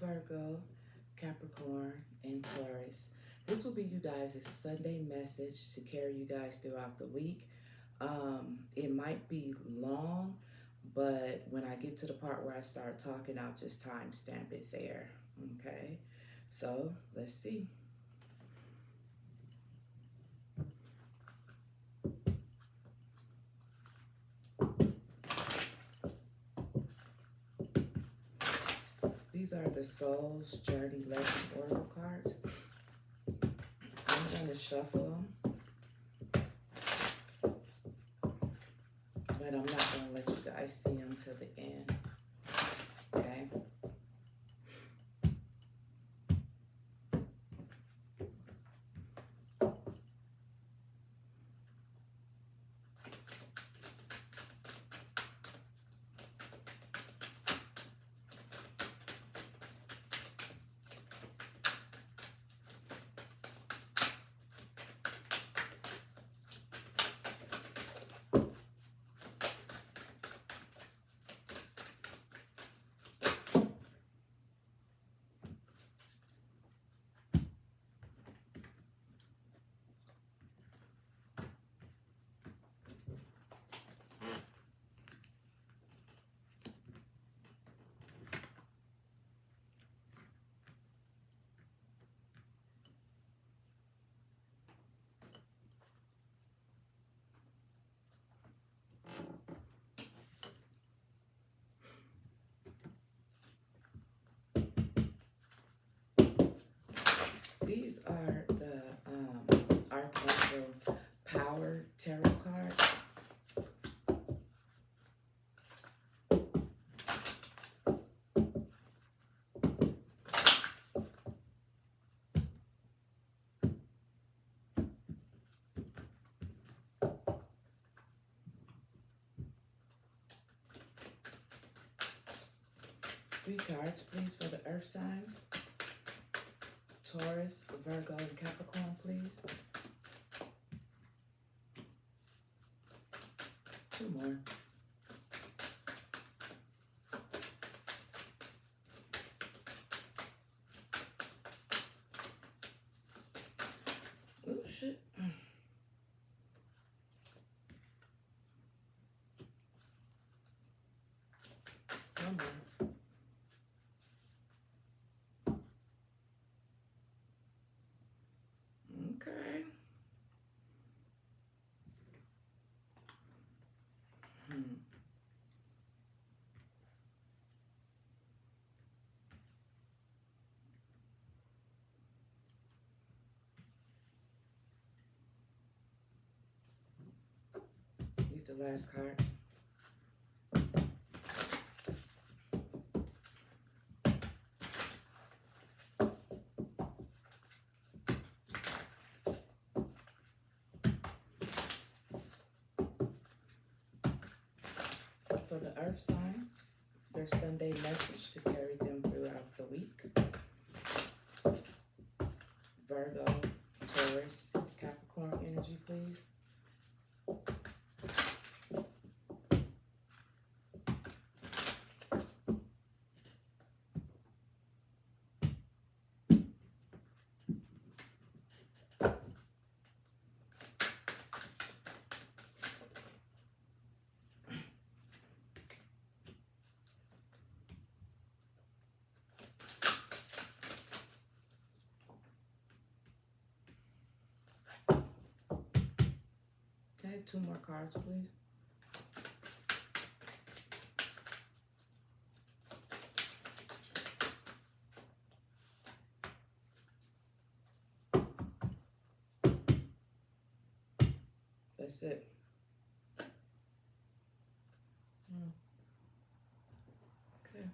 Virgo, Capricorn, and Taurus. This will be you guys' Sunday message to carry you guys throughout the week. It might be long, but when I get to the part where I start talking, I'll just timestamp it there. Okay, so let's see. These are the Soul's Journey Lesson Oracle cards. I'm going to shuffle them, but I'm not going to let you guys see them to the end. Okay? These are the Archangel Power Tarot cards. Three cards, please, for the Earth signs. Taurus, Virgo, and Capricorn, please. Two more. Oh, shit. One more. Okay. These are the last cards. For the Earth signs, their Sunday message to carry them throughout the week. Virgo, Taurus, Capricorn energy, please. Okay, two more cards, please. That's it. Okay.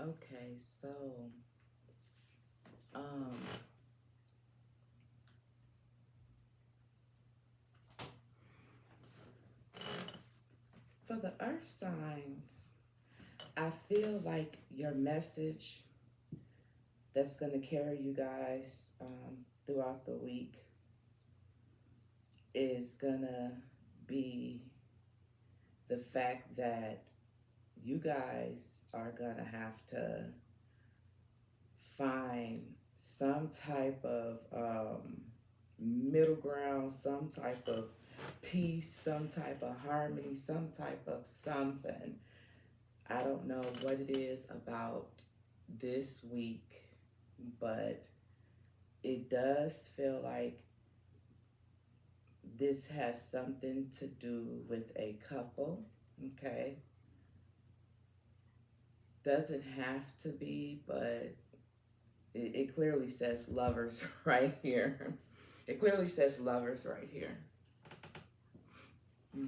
Okay, um, so the earth signs, I feel like your message that's going to carry you guys throughout the week is going to be the fact that you guys are going to have to find some type of middle ground, some type of peace, some type of harmony, some type of something. I don't know what it is about this week, but it does feel like this has something to do with a couple, okay? Doesn't have to be, but it clearly says lovers right here. It clearly says lovers right here.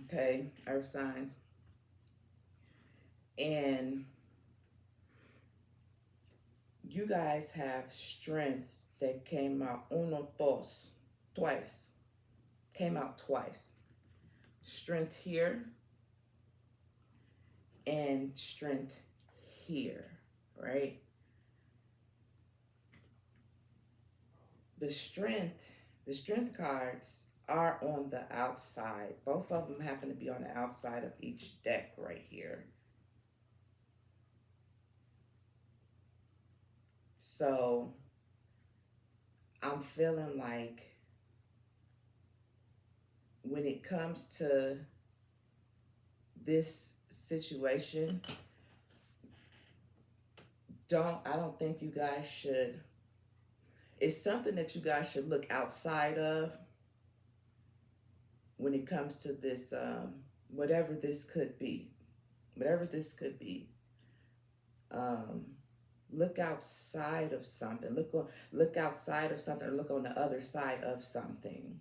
Okay, earth signs. And you guys have strength that came out twice. Came out twice. Strength here and strength here, right? The strength cards are on the outside. Both of them happen to be on the outside of each deck right here. So I'm feeling like when it comes to this situation, I don't think you guys should, it's something that you guys should look outside of when it comes to this, whatever this could be. Look outside of something. Look outside of something, or look on the other side of something.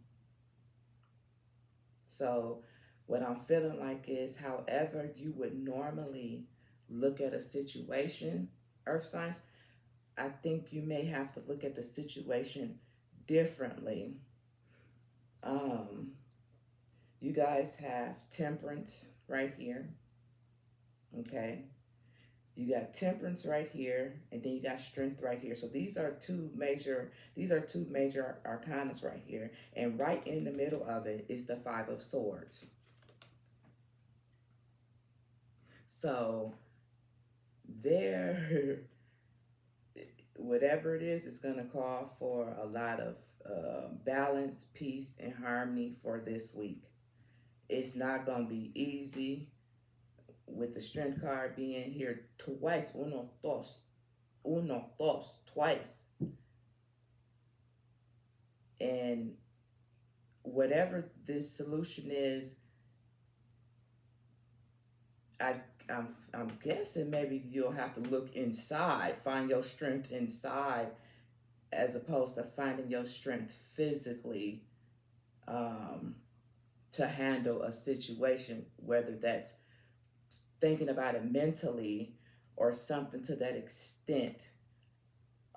So what I'm feeling like is, however you would normally look at a situation, earth signs, I think you may have to look at the situation differently. You guys have temperance right here. Okay. You got temperance right here, and then you got strength right here. So these are two major arcanas right here. And right in the middle of it is the Five of Swords. So there, whatever it is, it's going to call for a lot of balance, peace, and harmony for this week. It's not going to be easy, with the strength card being here twice, twice. And whatever this solution is, I'm guessing maybe you'll have to look inside, find your strength inside, as opposed to finding your strength physically to handle a situation, whether that's thinking about it mentally or something to that extent.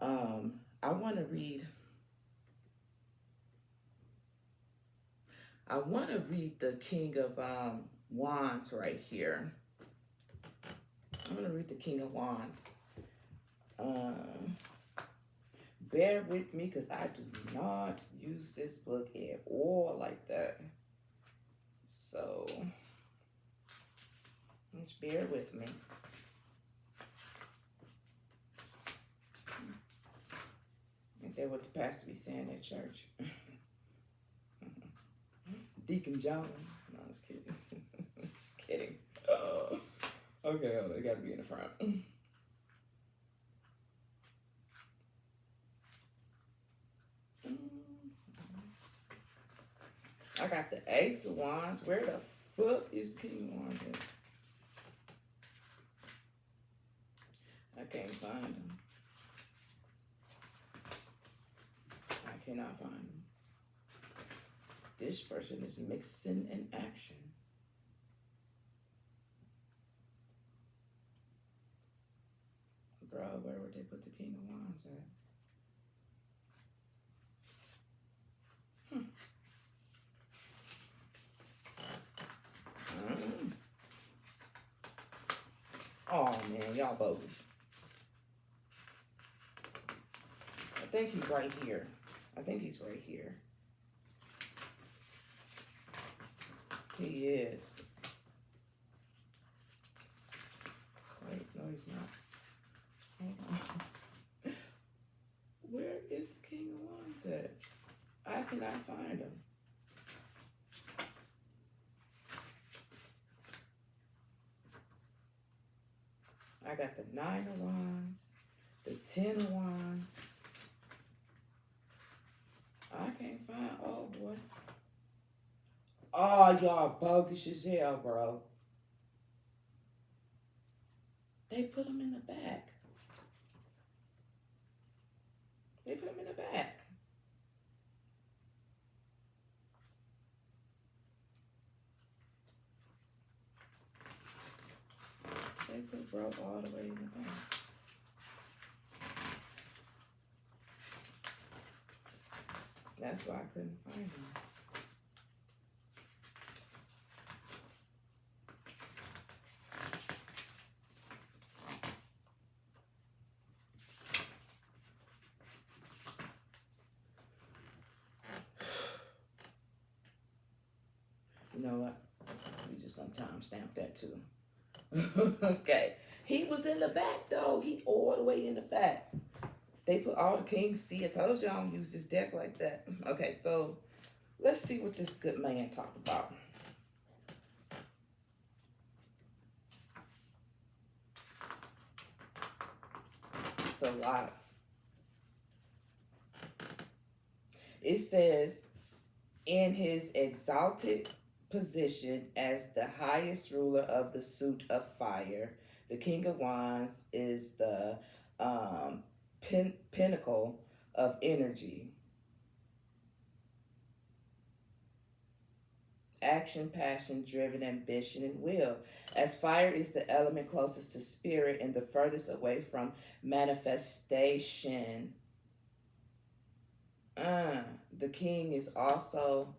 I want to read the King of Wands right here. I'm going to read the King of Wands. Bear with me, because I do not use this book at all like that. So just bear with me. Ain't that what the pastor be saying at church? Deacon John. No, I was kidding. Just kidding. Okay, hold on. It got to be in the front. I got the Ace of Wands. Where the fuck is the King of Wands at? I can't find him. I cannot find him. This person is mixing in action. Virgo. Where would they put the King of Wands at? Oh man, y'all bogus. I think he's right here. I think he's right here. He is. Wait, no, he's not. Hold on. Where is the King of Wands at? I cannot find him. I got the 9 of Wands, the 10 of Wands. I can't find, oh boy. Oh, y'all bogus as hell, bro. They put him in the back. They put him in the back. They put bro all the way in the back. That's why I couldn't find him. You know what? We just gonna timestamp that too. Okay. He was in the back though. He all the way in the back. They put all the kings. See, I told you I don't use this deck like that. Okay, so let's see what this good man talk about. It's a lot. It says, in his exalted position as the highest ruler of the suit of fire, the King of Wands is the pinnacle of energy, action, passion, driven ambition, and will. As fire is the element closest to spirit and the furthest away from manifestation, the king is also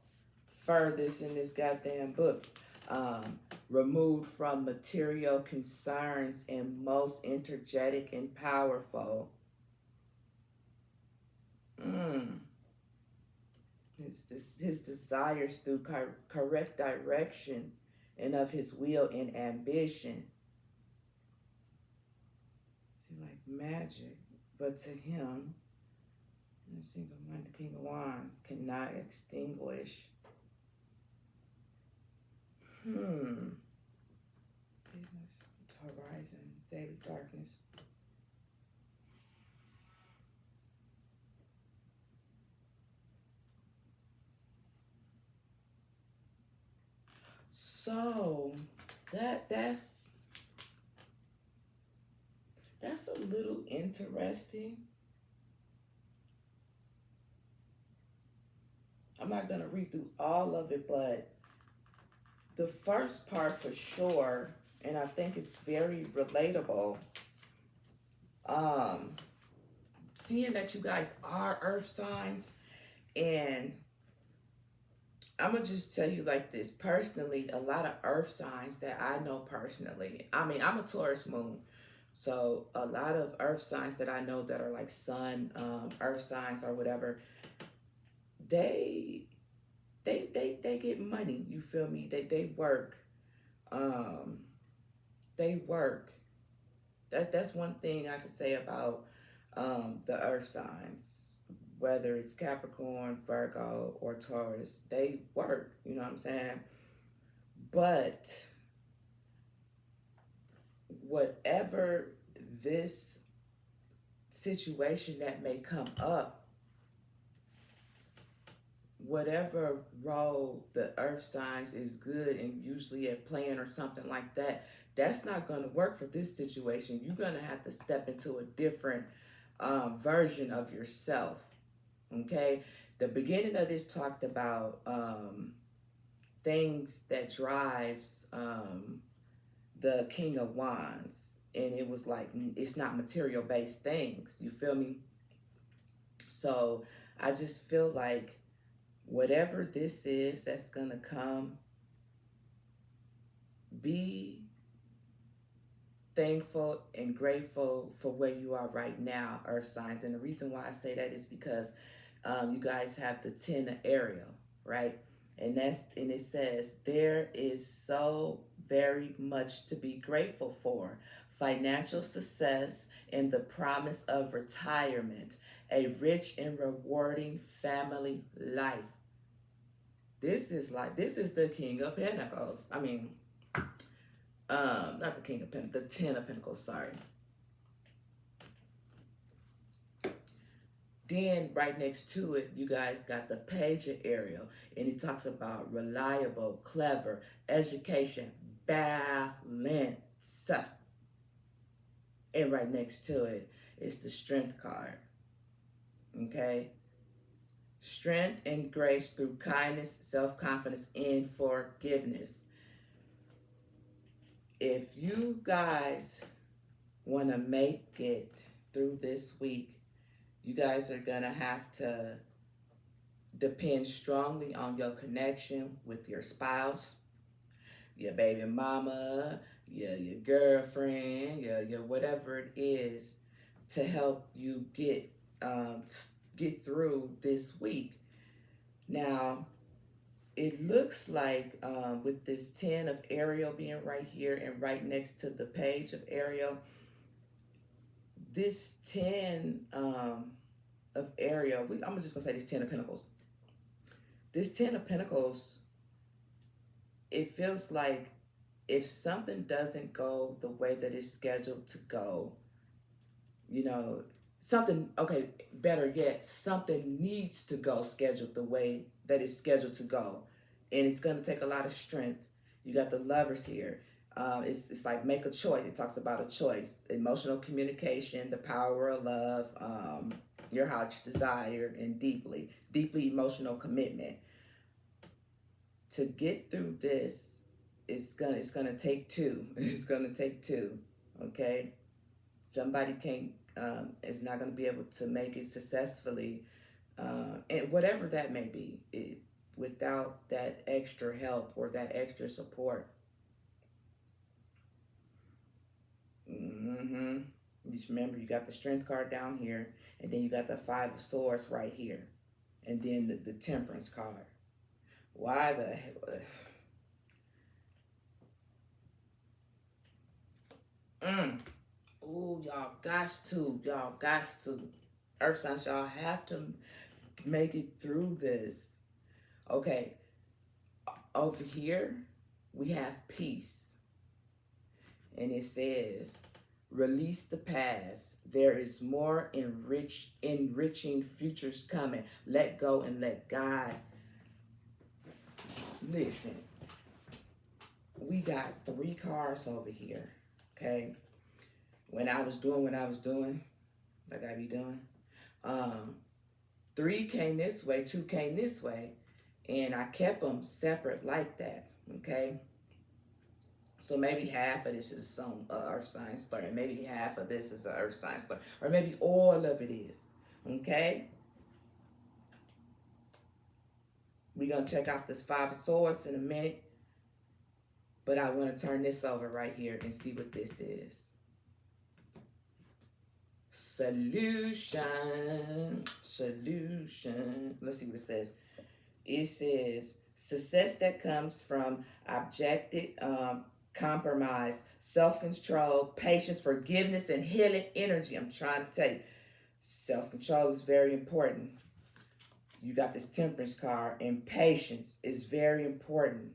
furthest in this goddamn book, removed from material concerns and most energetic and powerful. His desires through correct direction and of his will and ambition. Seems like magic, but to him, the single mind, the King of Wands cannot extinguish. Horizon, daily darkness. So that's a little interesting. I'm not gonna read through all of it, but the first part for sure, and I think it's very relatable. Seeing that you guys are earth signs, and I'm gonna just tell you like this personally, a lot of earth signs that I know personally. I mean, I'm a Taurus moon, so a lot of earth signs that I know that are like sun, earth signs or whatever, they get money. You feel me? They work. They work. That's one thing I could say about the earth signs. Whether it's Capricorn, Virgo, or Taurus, they work. You know what I'm saying? But whatever this situation that may come up, whatever role the earth signs is good and usually at playing or something like that, that's not going to work for this situation. You're going to have to step into a different version of yourself. Okay, the beginning of this talked about things that drives the King of Wands. and it was like, it's not material based things. You feel me? So I just feel like whatever this is that's going to come, be thankful and grateful for where you are right now, earth signs. And the reason why I say that is because you guys have the 10 of Ariel, right? And it says there is so very much to be grateful for: financial success and the promise of retirement, a rich and rewarding family life. This is the King of Pentacles. I mean, not the King of Pentacles, the 10 of Pentacles, sorry. Then right next to it, you guys got the Page of Ariel, and it talks about reliable, clever, education, balance. And right next to it is the Strength card. Okay? Strength and grace through kindness, self-confidence, and forgiveness. If you guys want to make it through this week, you guys are going to have to depend strongly on your connection with your spouse, your baby mama, your girlfriend, your whatever it is, to help you get through this week. Now, it looks like with this 10 of Ariel being right here and right next to the Page of Ariel, this 10 of Ariel, I'm just going to say this 10 of Pentacles. This 10 of Pentacles, it feels like if something doesn't go the way that it's scheduled to go, better yet, something needs to go scheduled the way that it's scheduled to go. And it's going to take a lot of strength. You got the Lovers here. It's like make a choice. It talks about a choice: emotional communication, the power of love, your heart's desire, and deeply emotional commitment. To get through this, it's gonna take two. It's gonna take two. Okay, somebody is not gonna be able to make it successfully, and whatever that may be, without that extra help or that extra support. Just remember, you got the Strength card down here, and then you got the Five of Swords right here, and then the Temperance card. Why the hell? Ooh, y'all got to. Earth signs, y'all have to make it through this. Okay, over here, we have peace. And it says, release the past. There is more enriching futures coming. Let go and let God. Listen, we got 3 cards over here, okay? When I was doing what I was doing, like I be doing, 3 came this way, 2 came this way, and I kept them separate like that, okay? So maybe half of this is some earth sign story, maybe half of this is an earth sign story, or maybe all of it is, okay? We're going to check out this 5 of Swords in a minute, but I want to turn this over right here and see what this is. Solution. Let's see what it says. It says, success that comes from objective compromise, self-control, patience, forgiveness, and healing energy. I'm trying to tell you, self-control is very important. You got this Temperance card, and patience is very important.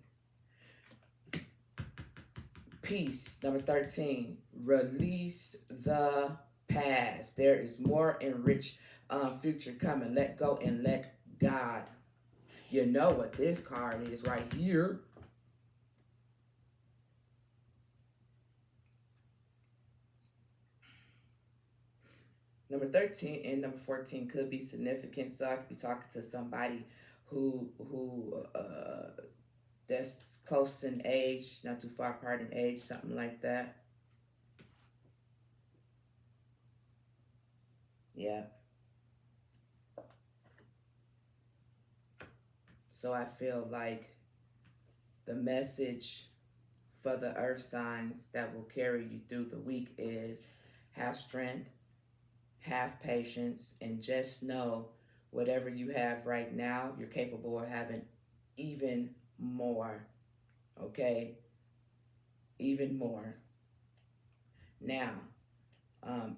Peace, number 13. Release the past. There is more enriched future coming. Let go and let God. You know what this card is right here. Number 13 and number 14 could be significant. So I could be talking to somebody who that's close in age, not too far apart in age, something like that. Yeah. So I feel like the message for the earth signs that will carry you through the week is have strength, have patience, and just know whatever you have right now, you're capable of having even more. Okay? Even more. Now,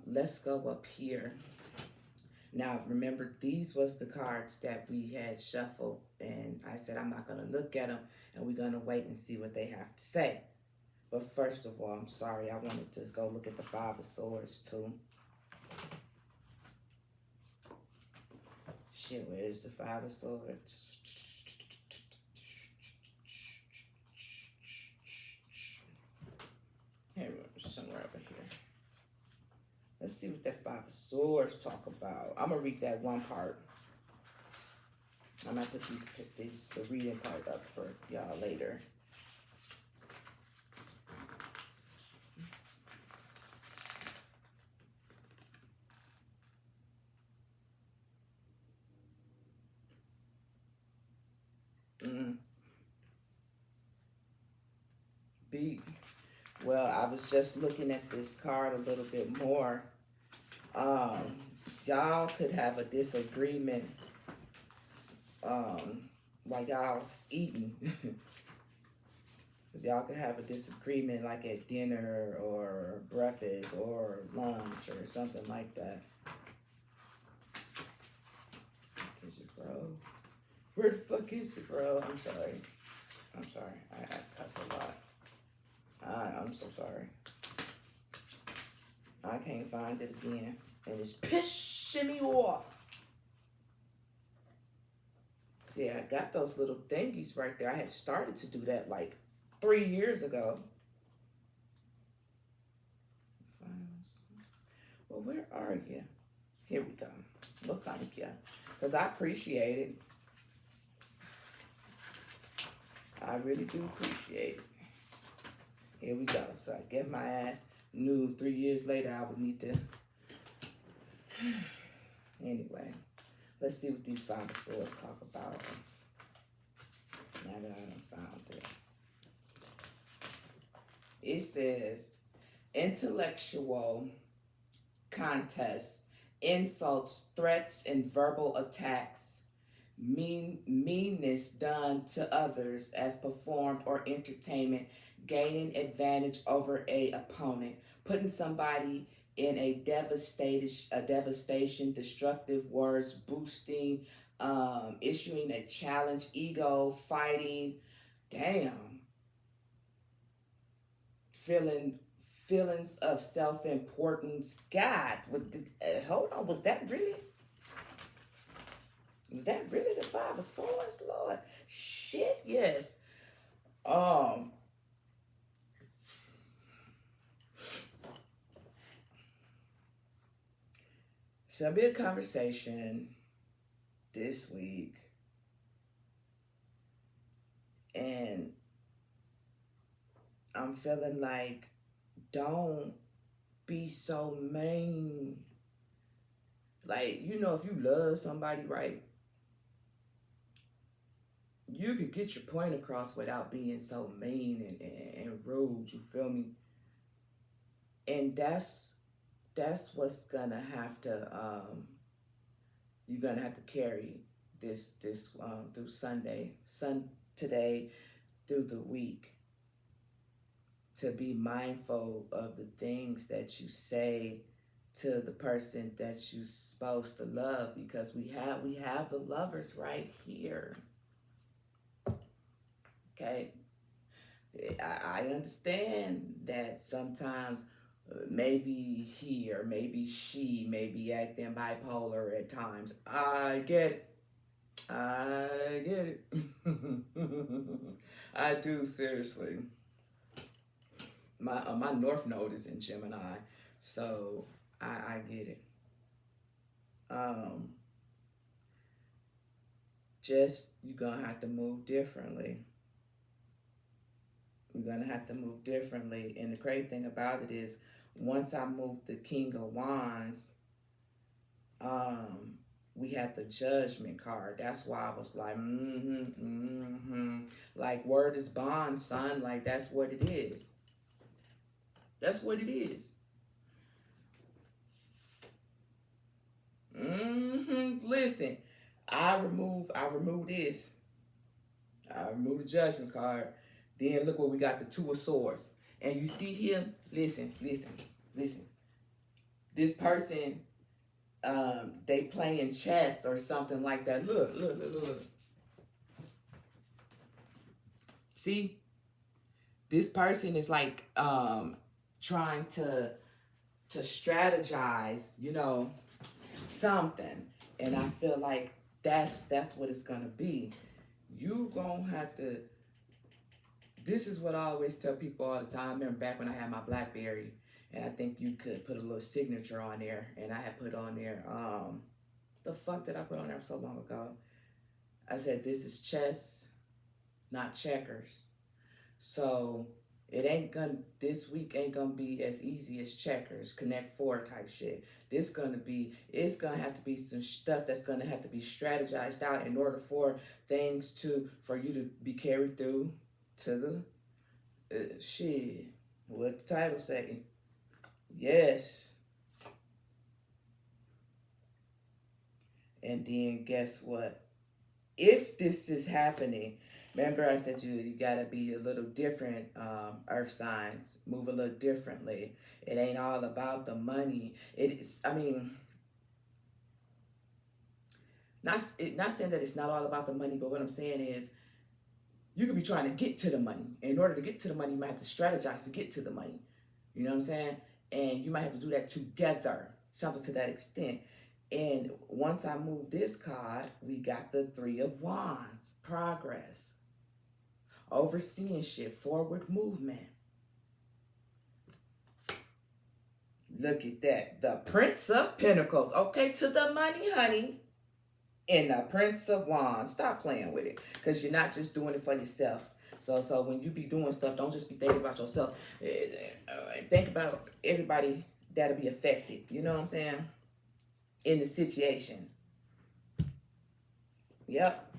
let's go up here. Now, remember, these was the cards that we had shuffled, and I said I'm not going to look at them, and we're going to wait and see what they have to say. But first of all, I'm sorry, I wanted to just go look at the Five of Swords, too. Shit, where is the Five of Swords? Here, somewhere over here. Let's see what that Five of Swords talk about. I'm going to read that one part. I'm going to put the reading part up for y'all later. Well, I was just looking at this card a little bit more. Y'all could have a disagreement while y'all was eating. Y'all could have a disagreement like at dinner or breakfast or lunch or something like that. Is it, bro? Where the fuck is it, bro? I'm sorry. I cuss a lot. I'm so sorry. I can't find it again. And it's pissing me off. See, I got those little thingies right there. I had started to do that like 3 years ago. Well, where are you? Here we go. Well, thank you. Because I appreciate it. I really do appreciate it. Here we go. So I get my ass. Knew 3 years later I would need to. Anyway, let's see what these Five of Swords talk about. Now that I done found it. It says, intellectual contests, insults, threats, and verbal attacks, meanness done to others as performed or entertainment, gaining advantage over a opponent, putting somebody in a devastation, destructive words, boosting, issuing a challenge, ego, fighting, feelings of self-importance. God, hold on, was that really the Five of Swords, Lord? Shit, yes. So there'll be a conversation this week, and I'm feeling like, don't be so mean. Like, you know, if you love somebody, right, you could get your point across without being so mean and rude, you feel me? And that's what's gonna have to, you're gonna have to carry this through today through the week, to be mindful of the things that you say to the person that you're supposed to love, because we have the lovers right here. Okay, I understand that sometimes maybe he or maybe she may be acting bipolar at times. I get it. I do, seriously. My North Node is in Gemini, so I get it. Just, you're gonna have to move differently. You're gonna have to move differently. And the crazy thing about it is, once I moved the King of Wands, We had the Judgment card. That's why I was like, like word is bond, son. Like that's what it is. That's what it is. Listen, I remove this. I remove the Judgment card. Then look what we got, the Two of Swords. And you see him, listen. This person, they playing chess or something like that. Look. See? This person is like trying to strategize, something. And I feel like that's what it's gonna be. You gonna have to. This is what I always tell people all the time. I remember back when I had my BlackBerry, and I think you could put a little signature on there, and I had put on there. The fuck did I put on there so long ago? I said this is chess, not checkers. So this week ain't gonna be as easy as checkers, Connect Four type shit. It's gonna have to be some stuff that's gonna have to be strategized out in order for things for you to be carried through to the shit. What the title say? Yes. And then guess what? If this is happening, remember I said you gotta be a little different, earth signs, move a little differently. It ain't all about the money. It is, not saying that it's not all about the money, but what I'm saying is you could be trying to get to the money. In order to get to the money, you might have to strategize to get to the money. You know what I'm saying? And you might have to do that together, something to that extent. And once I move this card, we got the Three of Wands, progress, overseeing shit, forward movement. Look at that. The Prince of Pentacles. Okay, to the money, honey. And the Prince of Wands. Stop playing with it. Because you're not just doing it for yourself. So when you be doing stuff, don't just be thinking about yourself. Think about everybody that'll be affected. You know what I'm saying? In the situation. Yep.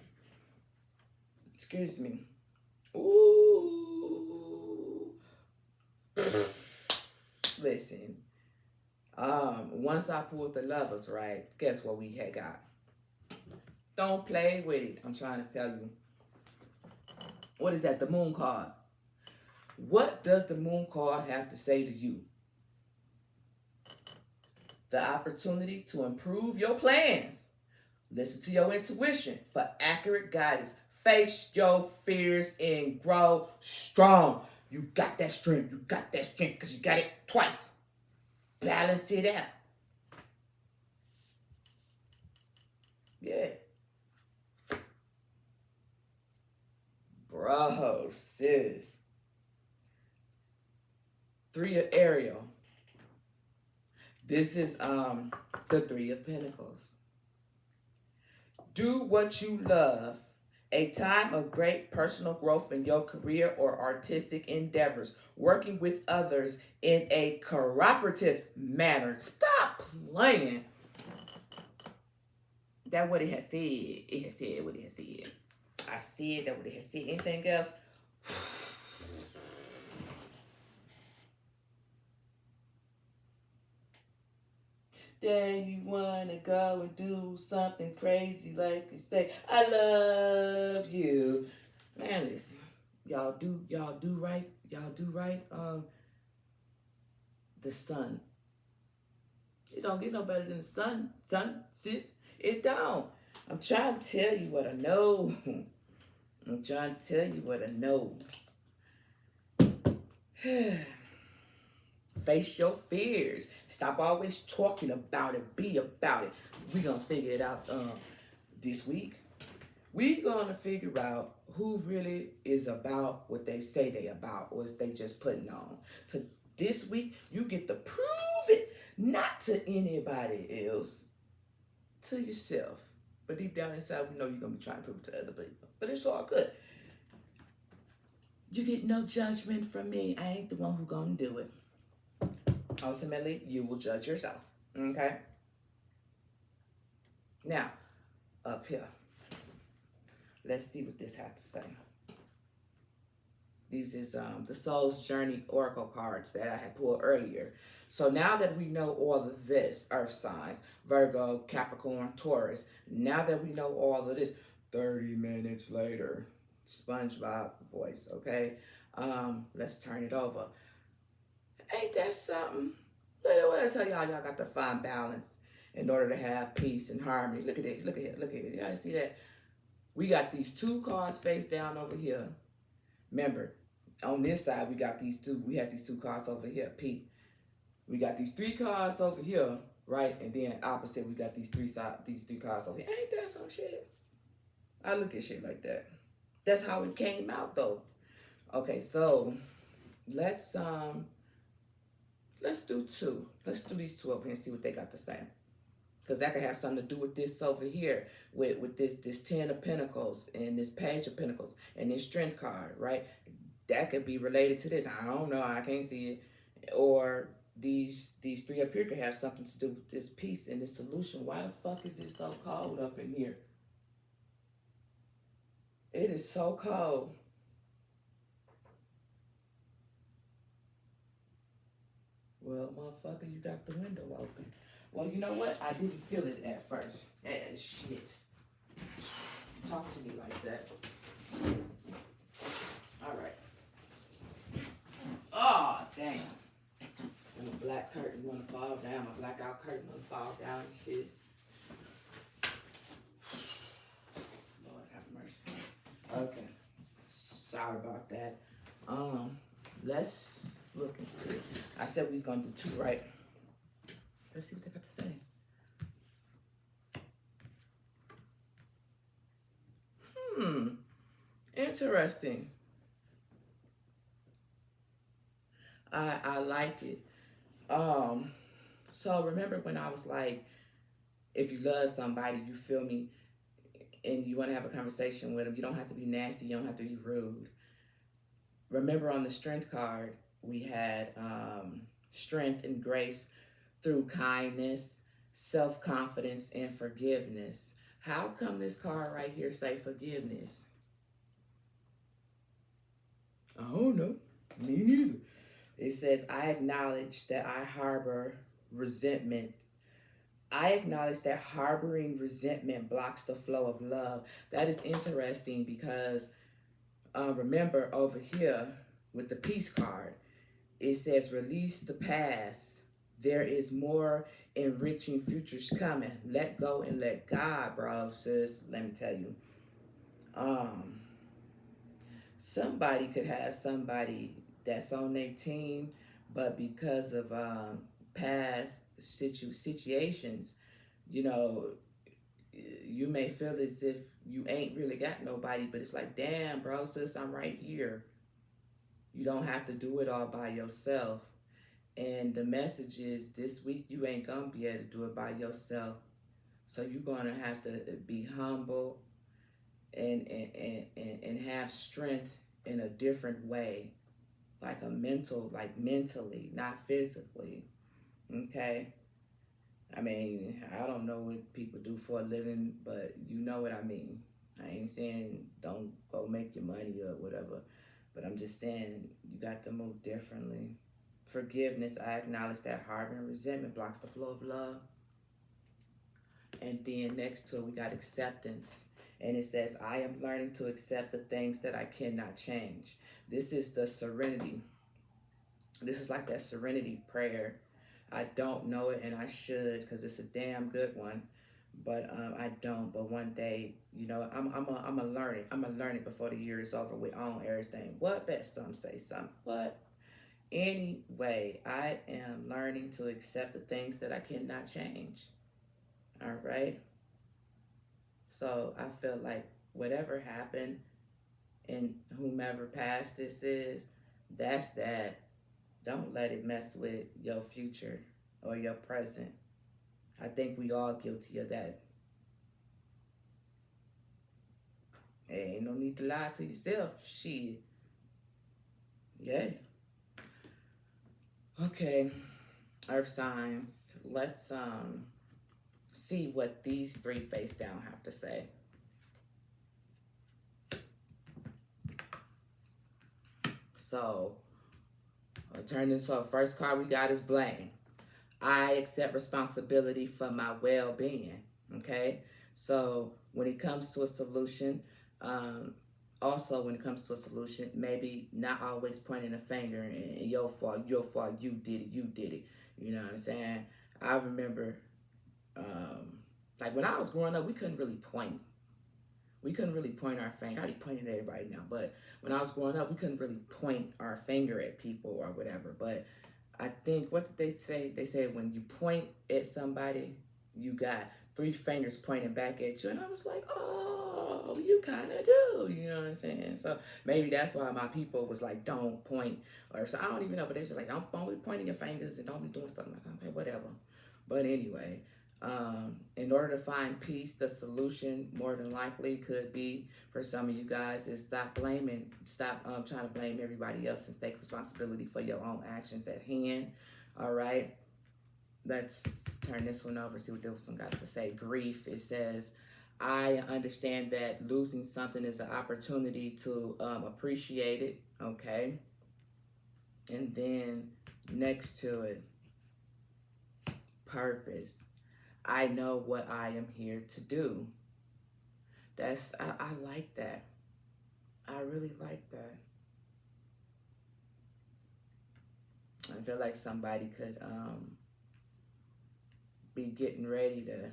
Excuse me. Ooh. Listen. Once I pulled the Lovers, right? Guess what we had got? Don't play with it. I'm trying to tell you. What is that? The Moon card. What does the Moon card have to say to you? The opportunity to improve your plans. Listen to your intuition for accurate guidance. Face your fears and grow strong. You got that strength. You got that strength because you got it twice. Balance it out. Yeah. Bro, sis. Three of Ariel. This is the Three of Pentacles. Do what you love. A time of great personal growth in your career or artistic endeavors. Working with others in a cooperative manner. Stop playing. That's what it has said. It has said what it has said. I said that what it has said. Anything else? Then you wanna go and do something crazy like you say, I love you. Man, listen. Y'all do right. The sun. It don't get no better than the sun, sis. It don't. I'm trying to tell you what I know. Face your fears. Stop always talking about it. Be about it. We're going to figure it out this week. We're going to figure out who really is about what they say they about, or is they just putting on. So this week, you get to prove it, not to anybody else, to yourself. But deep down inside, we know you're going to be trying to prove it to other people. But it's all good. You get no judgment from me. I ain't the one who going to do it. Ultimately, you will judge yourself. Okay? Now, up here, let's see what this has to say. These is the Soul's Journey Oracle cards that I had pulled earlier. So now that we know all of this, Earth signs, Virgo, Capricorn, Taurus, now that we know all of this, 30 minutes later, SpongeBob voice, okay? Let's turn it over. Ain't that something? What I tell y'all got to find balance in order to have peace and harmony. Look at it, look at it, look at it. Y'all see that? We got these two cards face down over here. Remember, on this side, we have these two cards over here, Pete. We got these three cards over here, right? And then opposite, we got these three cards over here. Ain't that some shit? I look at shit like that. That's how it came out, though. Okay, so let's do two. Let's do these two over here and see what they got to say. Because that could have something to do with this over here, with this 10 of Pentacles and this Page of Pentacles and this Strength card, right? That could be related to this. I don't know. I can't see it. Or these three up here could have something to do with this peace and this solution. Why the fuck is it so cold up in here? It is so cold. Well, motherfucker, you got the window open. Well, you know what? I didn't feel it at first. Shit. Talk to me like that. All right. Oh, damn. And a black curtain wanna fall down. A blackout curtain wanna fall down and shit. Lord have mercy. Okay. Sorry about that. Let's look and see. I said we was gonna do two, right? Let's see what they got to say. Interesting. I like it. So remember when I was like, if you love somebody, you feel me, and you want to have a conversation with them, you don't have to be nasty, you don't have to be rude. Remember on the Strength card, we had strength and grace through kindness, self-confidence, and forgiveness. How come this card right here say forgiveness? I don't know. Me neither. It says, I acknowledge that I harbor resentment. I acknowledge that harboring resentment blocks the flow of love. That is interesting because remember over here with the peace card, it says release the past. There is more enriching futures coming. Let go and let God, bro, sis. Let me tell you. Somebody could have somebody that's on their team, but because of past situations, you know, you may feel as if you ain't really got nobody, but it's like, damn, bro, sis, I'm right here. You don't have to do it all by yourself. And the message is this week you ain't gonna be able to do it by yourself. So you're gonna have to be humble and have strength in a different way. Like mentally, not physically. Okay? I mean, I don't know what people do for a living, but you know what I mean. I ain't saying don't go make your money or whatever, but I'm just saying you got to move differently. Forgiveness, I acknowledge that harboring resentment blocks the flow of love. And then next to it, we got acceptance. And it says, I am learning to accept the things that I cannot change. This is the serenity. This is like that serenity prayer. I don't know it, and I should, because it's a damn good one. But I don't. But one day, you know, I'm a learn it. I'm gonna learn it before the year is over. We own everything. What? Bet some say something. What? Anyway, I am learning to accept the things that I cannot change. All right. So I feel like whatever happened and whomever past this is, that's that. Don't let it mess with your future or your present. I think we all guilty of that. Hey, ain't no need to lie to yourself. Shit. Yeah. Okay. Earth signs. Let's see what these three face down have to say. So, I'll turn this off. First card we got is blame. I accept responsibility for my well-being. Okay? So, when it comes to a solution, also when it comes to a solution, maybe not always pointing a finger and your fault, you did it. You know what I'm saying? I remember, like when I was growing up, we couldn't really point. We couldn't really point our finger. I already pointed at everybody now, but when I was growing up, we couldn't really point our finger at people or whatever. But I think, what did they say? They said when you point at somebody, you got three fingers pointing back at you. And I was like, oh, you kind of do. You know what I'm saying? So maybe that's why my people was like, don't point. Or so I don't even know, but they was like, don't be pointing your fingers and don't be doing stuff like that. Whatever. But anyway, in order to find peace, the solution more than likely could be for some of you guys is stop blaming, stop trying to blame everybody else and take responsibility for your own actions at hand. All right, let's turn this one over, see what this one got to say. Grief, it says, I understand that losing something is an opportunity to appreciate it. Okay, and then next to it, purpose. I know what I am here to do. I like that. I really like that. I feel like somebody could be getting ready to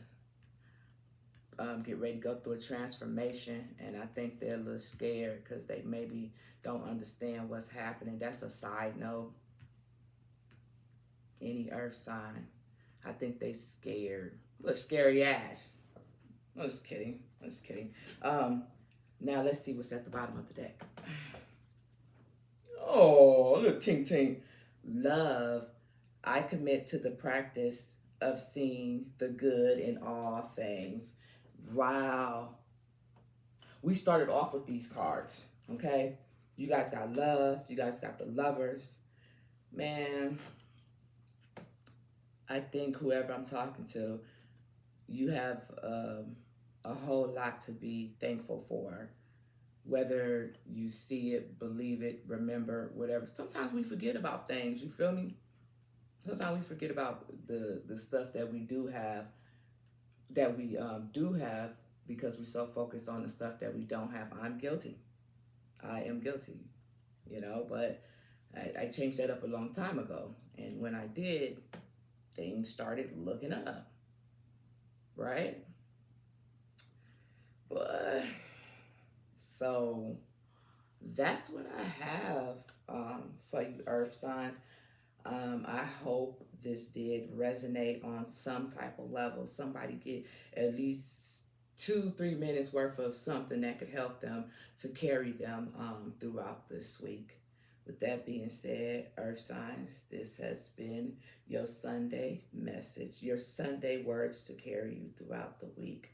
get ready to go through a transformation, and I think they're a little scared because they maybe don't understand what's happening. That's a side note. Any earth sign, I think they scared. A little scary ass. I'm just kidding. Now let's see what's at the bottom of the deck. Oh, little ting ting. Love. I commit to the practice of seeing the good in all things. Wow. We started off with these cards, okay? You guys got love. You guys got the lovers. Man, I think whoever I'm talking to, you have a whole lot to be thankful for. Whether you see it, believe it, remember, whatever. Sometimes we forget about things, you feel me? Sometimes we forget about the stuff that we do have, because we're so focused on the stuff that we don't have. I'm guilty. I am guilty, but I changed that up a long time ago. And when I did, things started looking up, right? But so that's what I have for you, Earth signs. I hope this did resonate on some type of level. Somebody get at least 2-3 minutes worth of something that could help them to carry them throughout this week. With that being said, Earth signs, this has been your Sunday message, your Sunday words to carry you throughout the week.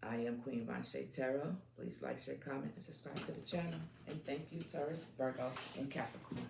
I am Queen Von Shay Tarot. Please like, share, comment, and subscribe to the channel. And thank you, Taurus, Virgo, and Capricorn.